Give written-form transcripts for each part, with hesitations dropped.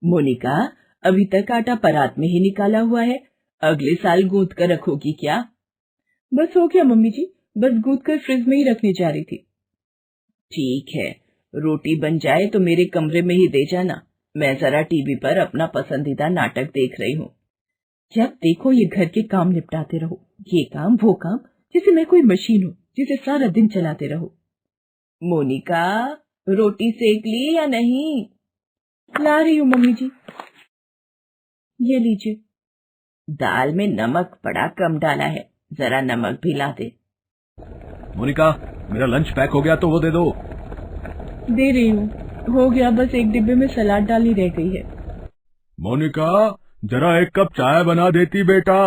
मोनिका, अभी तक आटा परात में ही निकाला हुआ है, अगले साल गूंथ कर रखोगी क्या? बस हो गया मम्मी जी, बस गूंथ कर फ्रिज में ही रखने जा रही थी। ठीक है, रोटी बन जाए तो मेरे कमरे में ही दे जाना, मैं जरा टीवी पर अपना पसंदीदा नाटक देख रही हूँ। जब देखो ये घर के काम निपटाते रहो, ये काम वो काम, जैसे मैं कोई मशीन हूँ जिसे सारा दिन चलाते रहो। मोनिका, रोटी सेक ली या नहीं? ला रही हूँ मम्मी जी। ये लीजिए। दाल में नमक बड़ा कम डाला है, जरा नमक भी ला दे। मोनिका, मेरा लंच पैक हो गया तो वो दे दो। दे रही हूँ, हो गया, बस एक डिब्बे में सलाद डालनी रह गई है। मोनिका, जरा एक कप चाय बना देती बेटा।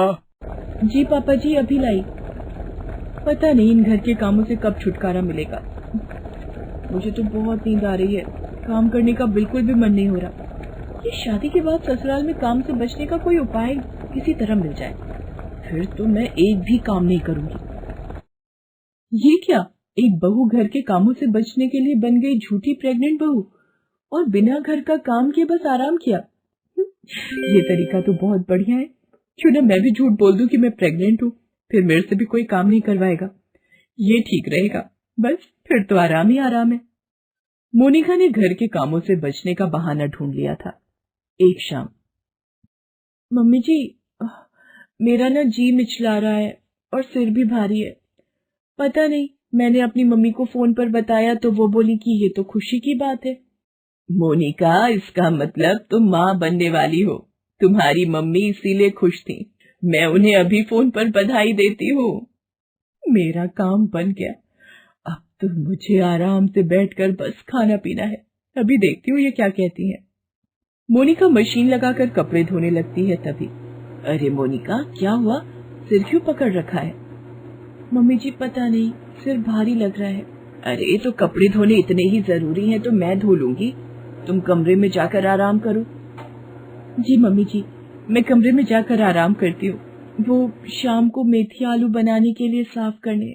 जी पापा जी, अभी लाई। पता नहीं इन घर के कामों से कब छुटकारा मिलेगा। मुझे तो बहुत नींद आ रही है, काम करने का बिल्कुल भी मन नहीं हो रहा। ये शादी के बाद ससुराल में काम से बचने का कोई उपाय किसी तरह मिल जाए, फिर तो मैं एक भी काम नहीं करूंगी। ये क्या, एक बहू घर के कामों से बचने के लिए बन गई झूठी प्रेग्नेंट बहू, और बिना घर का काम किए बस आराम किया। ये तरीका तो बहुत बढ़िया है। क्यों ना मैं भी झूठ बोल दूं कि मैं प्रेग्नेंट हूँ, फिर मेरे से भी कोई काम नहीं करवाएगा। ये ठीक रहेगा, बस फिर तो आराम ही आराम है। मोनिका ने घर के कामों से बचने का बहाना ढूंढ लिया था। एक शाम, मम्मी जी, मेरा ना जी मिचला रहा है और सिर भी भारी है। पता नहीं, मैंने अपनी मम्मी को फोन पर बताया तो वो बोली कि ये तो खुशी की बात है। मोनिका, इसका मतलब तुम माँ बनने वाली हो। तुम्हारी मम्मी इसीलिए खुश थी। मैं उन्हें अभी फोन पर बधाई देती हूँ। मेरा काम बन गया, अब तो मुझे आराम से बैठकर बस खाना पीना है। अभी देखती हूँ ये क्या कहती है। मोनिका मशीन लगाकर कपड़े धोने लगती है तभी। अरे मोनिका, क्या हुआ? सिर क्यों पकड़ रखा है? मम्मी जी पता नहीं, सिर भारी लग रहा है। अरे तो कपड़े धोने इतने ही जरूरी हैं तो मैं धो लूंगी, तुम कमरे में जाकर आराम करो। जी मम्मी जी, मैं कमरे में जाकर आराम करती हूँ, वो शाम को मेथी आलू बनाने के लिए साफ करने।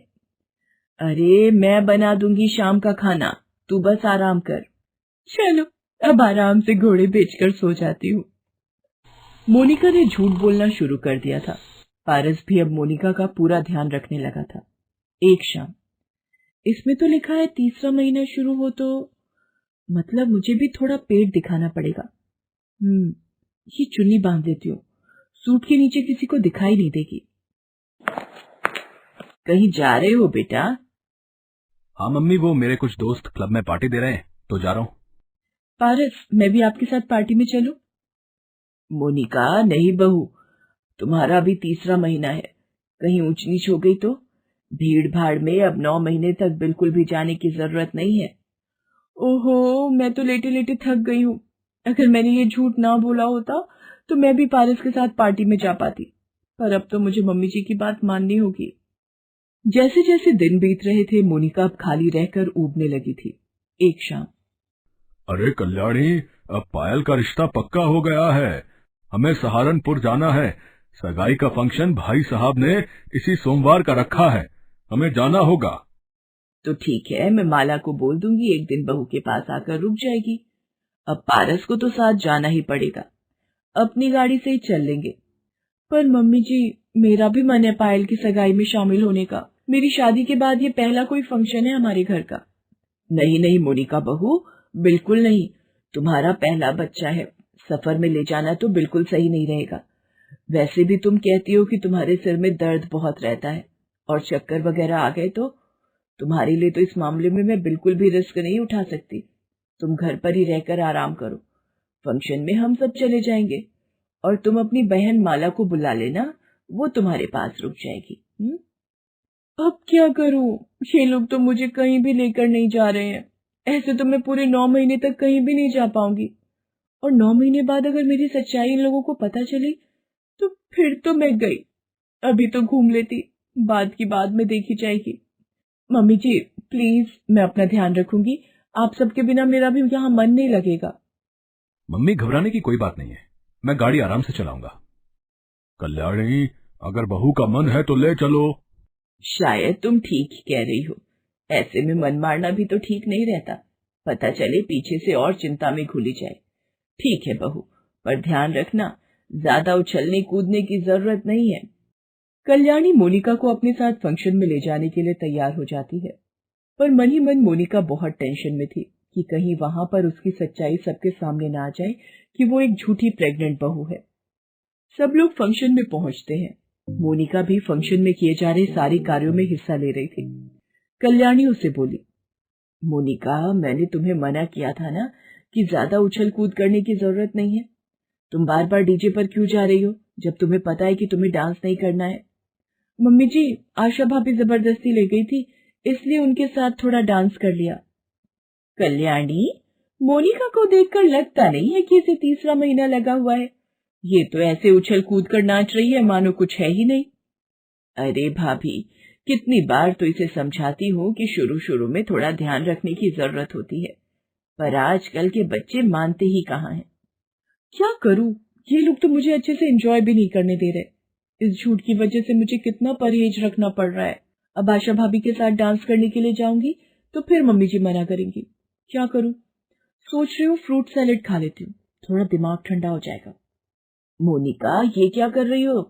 अरे मैं बना दूंगी शाम का खाना, तू बस आराम कर। चलो, अब आराम से घोड़े बेचकर सो जाती हूँ। मोनिका ने झूठ बोलना शुरू कर दिया था। पारस भी अब मोनिका का पूरा ध्यान रखने लगा था। एक शाम, इसमें तो लिखा है तीसरा महीना शुरू हो, तो मतलब मुझे भी थोड़ा पेट दिखाना पड़ेगा। ये चुन्नी बांध लेती हूँ, सूट के नीचे किसी को दिखाई नहीं देगी। कहीं जा रहे हो बेटा? हाँ मम्मी, वो मेरे कुछ दोस्त क्लब में पार्टी दे रहे हैं तो जा रहा हूँ। पारस, मैं भी आपके साथ पार्टी में चलूं? मोनिका, नहीं बहू, तुम्हारा भी तीसरा महीना है, कहीं ऊंच नीच हो गई तो? भीड़ भाड़ में अब 9 महीने तक बिल्कुल भी जाने की जरूरत नहीं है। ओहो, मैं तो लेटे लेटे थक गई हूँ। अगर मैंने ये झूठ ना बोला होता तो मैं भी पारस के साथ पार्टी में जा पाती, पर अब तो मुझे मम्मी जी की बात माननी होगी। जैसे जैसे दिन बीत रहे थे, मोनिका अब खाली रहकर ऊबने लगी थी। एक शाम, अरे कल्याणी, अब पायल का रिश्ता पक्का हो गया है, हमें सहारनपुर जाना है। सगाई का फंक्शन भाई साहब ने इसी सोमवार का रखा है, हमें जाना होगा। तो ठीक है, मैं माला को बोल दूंगी, एक दिन बहू के पास आकर रुक जाएगी। अब पारस को तो साथ जाना ही पड़ेगा, अपनी गाड़ी से ही चल लेंगे। पर मम्मी जी, मेरा भी मन है पायल की सगाई में शामिल होने का। मेरी शादी के बाद ये पहला कोई फंक्शन है हमारे घर का। नहीं नहीं मोनिका बहू, बिल्कुल नहीं, तुम्हारा पहला बच्चा है, सफर में ले जाना तो बिल्कुल सही नहीं रहेगा। वैसे भी तुम कहती हो कि तुम्हारे सिर में दर्द बहुत रहता है और चक्कर वगैरह आ गए तो तुम्हारे लिए तो इस मामले में मैं बिल्कुल भी रिस्क नहीं उठा सकती। तुम घर पर ही रहकर आराम करो, फंक्शन में हम सब चले जाएंगे और तुम अपनी बहन माला को बुला लेना, वो तुम्हारे पास रुक जाएगी। अब क्या करूं? ये लोग तो मुझे कहीं भी लेकर नहीं जा रहे हैं। ऐसे तो मैं पूरे 9 महीने तक कहीं भी नहीं जा पाऊंगी, और 9 महीने बाद अगर मेरी सच्चाई इन लोगों को पता चली तो फिर तो मैं गई। अभी तो घूम लेती, बाद की बाद में देखी जाएगी। मम्मी जी प्लीज, मैं अपना ध्यान रखूंगी, आप सबके बिना मेरा भी यहाँ मन नहीं लगेगा। मम्मी घबराने की कोई बात नहीं है, मैं गाड़ी आराम से चलाऊंगा। कल्याणी, अगर बहू का मन है तो ले चलो। शायद तुम ठीक ही कह रही हो, ऐसे में मन मारना भी तो ठीक नहीं रहता, पता चले पीछे से और चिंता में घुली जाए। ठीक है बहू, पर ध्यान रखना, ज्यादा उछलने कूदने की जरूरत नहीं है। कल्याणी मोनिका को अपने साथ फंक्शन में ले जाने के लिए तैयार हो जाती है, पर मन ही मन मोनिका बहुत टेंशन में थी कि कहीं वहां पर उसकी सच्चाई सबके सामने ना आ जाए कि वो एक झूठी प्रेग्नेंट बहू है। सब लोग फंक्शन में पहुंचते हैं। मोनिका भी फंक्शन में किए जा रहे सारे कार्यों में हिस्सा ले रही थी। कल्याणी उसे बोली, मोनिका, मैंने तुम्हें मना किया था ना कि ज्यादा उछल कूद करने की जरूरत नहीं है। तुम बार बार डीजे पर क्यों जा रही हो जब तुम्हें पता है कि तुम्हें डांस नहीं करना है? मम्मी जी, आशा भाभी जबरदस्ती ले गई थी, इसलिए उनके साथ थोड़ा डांस कर लिया। कल्याणी, मोनिका को देखकर लगता नहीं है कि इसे तीसरा महीना लगा हुआ है। ये तो ऐसे उछल कूद कर नाच रही है मानो कुछ है ही नहीं। अरे भाभी, कितनी बार तो इसे समझाती हूँ कि शुरू शुरू में थोड़ा ध्यान रखने की जरूरत होती है, पर आजकल के बच्चे मानते ही कहाँ हैं। क्या करूं, ये लोग तो मुझे अच्छे से एंजॉय भी नहीं करने दे रहे। इस झूठ की वजह से मुझे कितना परहेज रखना पड़ रहा है। अब आशा भाभी के साथ डांस करने के लिए जाऊंगी तो फिर मम्मी जी मना करेंगी। क्या करूं? सोच रही हूँ फ्रूट सैलेड खा लेती हूँ, थोड़ा दिमाग ठंडा हो जाएगा। मोनिका, ये क्या कर रही हो?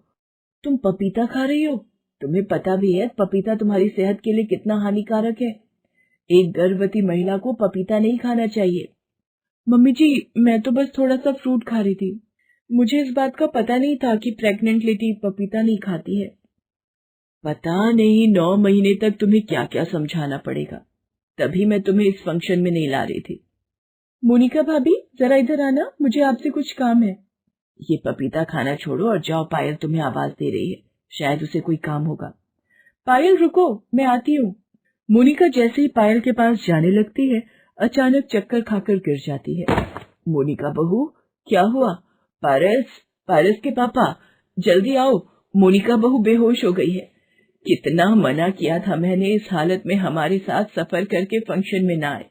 तुम पपीता खा रही हो। तुम्हें पता भी है पपीता तुम्हारी सेहत के लिए कितना हानिकारक है। एक गर्भवती महिला को पपीता नहीं खाना चाहिए। मम्मी जी, मैं तो बस थोड़ा सा फ्रूट खा रही थी। मुझे इस बात का पता नहीं था कि प्रेग्नेंट लेडी पपीता नहीं खाती है। पता नहीं 9 महीने तक तुम्हें क्या क्या समझाना पड़ेगा, तभी मैं तुम्हें इस फंक्शन में नहीं ला रही थी। मोनिका भाभी, जरा इधर आना, मुझे आपसे कुछ काम है। ये पपीता खाना छोड़ो और जाओ, पायल तुम्हें आवाज दे रही है, शायद उसे कोई काम होगा। पायल रुको, मैं आती हूँ। मोनिका जैसे ही पायल के पास जाने लगती है, अचानक चक्कर खाकर गिर जाती है। मोनिका बहू, क्या हुआ? पारस के पापा, जल्दी आओ, मोनिका बहू बेहोश हो गई है। कितना मना किया था मैंने इस हालत में हमारे साथ सफर करके फंक्शन में ना आए,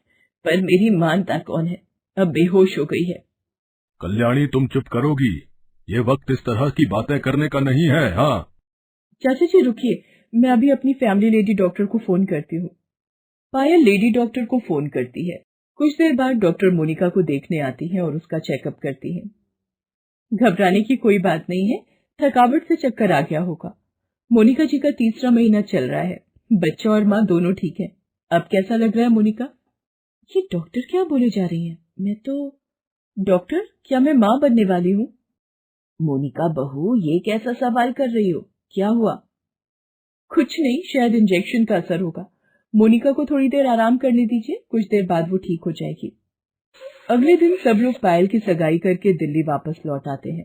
पर मेरी मानता कौन है, अब बेहोश हो गई है। कल्याणी, तुम चुप करोगी? ये वक्त इस तरह की बातें करने का नहीं है। हाँ चाचा जी रुकिए, मैं अभी अपनी फैमिली लेडी डॉक्टर को फोन करती हूँ। पायल लेडी डॉक्टर को फोन करती है। कुछ देर बाद डॉक्टर मोनिका को देखने आती है और उसका चेकअप करती है। घबराने की कोई बात नहीं है, थकावट से चक्कर आ गया होगा। मोनिका जी का तीसरा महीना चल रहा है, बच्चा और माँ दोनों ठीक है। अब कैसा लग रहा है मोनिका? ये डॉक्टर क्या बोले जा रही है? मैं तो डॉक्टर, क्या मैं माँ बनने वाली हूँ? मोनिका बहू, ये कैसा सवाल कर रही हो? क्या हुआ? कुछ नहीं, शायद इंजेक्शन का असर होगा। मोनिका को थोड़ी देर आराम करने दीजिए, कुछ देर बाद वो ठीक हो जाएगी। अगले दिन सब लोग पायल की सगाई करके दिल्ली वापस लौट आते हैं।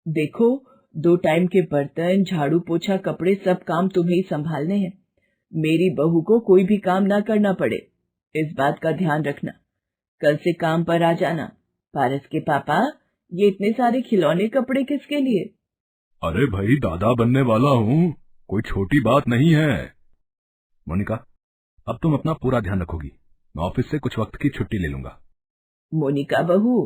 देखो, 2 टाइम के बर्तन, झाड़ू पोछा, कपड़े, सब काम तुम्हें ही संभालने हैं। मेरी बहू को कोई भी काम ना करना पड़े, इस बात का ध्यान रखना। कल से काम पर आ जाना। पारस के पापा, ये इतने सारे खिलौने कपड़े किसके लिए? अरे भाई, दादा बनने वाला हूँ, कोई छोटी बात नहीं है। मोनिका, अब तुम अपना पूरा ध्यान रखोगी। मैं ऑफिस से कुछ वक्त की छुट्टी ले लूंगा। मोनिका बहू,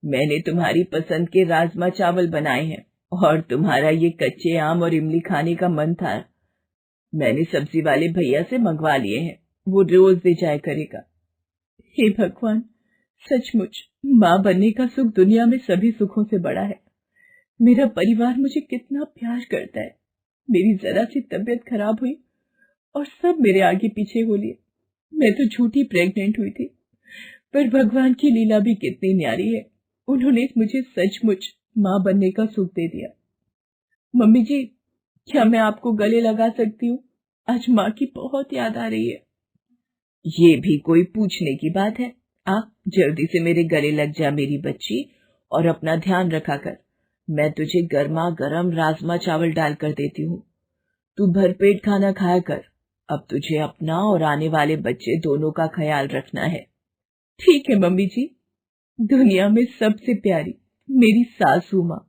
मैंने तुम्हारी पसंद के राजमा चावल बनाए हैं और तुम्हारा ये कच्चे आम और इमली खाने का मन था। मैंने सब्जी वाले भैया से मंगवा लिए हैं, वो रोज दे जाया करेगा। हे भगवान, सचमुच माँ बनने का सुख दुनिया में सभी सुखों से बड़ा है। मेरा परिवार मुझे कितना प्यार करता है। मेरी जरा सी तबीयत खराब हुई और सब मेरे आगे पीछे हो लिए। मैं तो झूठी प्रेग्नेंट हुई थी, पर भगवान की लीला भी कितनी न्यारी है, उन्होंने मुझे सचमुच माँ बनने का सुख दे दिया। मम्मी जी, क्या मैं आपको गले लगा सकती हूँ? आज माँ की बहुत याद आ रही है। ये भी कोई पूछने की बात है? आ, जल्दी से मेरे गले लग जा मेरी बच्ची, और अपना ध्यान रखा कर। मैं तुझे गर्मा गर्म राजमा चावल डाल कर देती हूँ, तू भरपेट खाना खाया कर। अब तुझे अपना और आने वाले बच्चे दोनों का ख्याल रखना है। ठीक है मम्मी जी। दुनिया में सबसे प्यारी मेरी सासू माँ।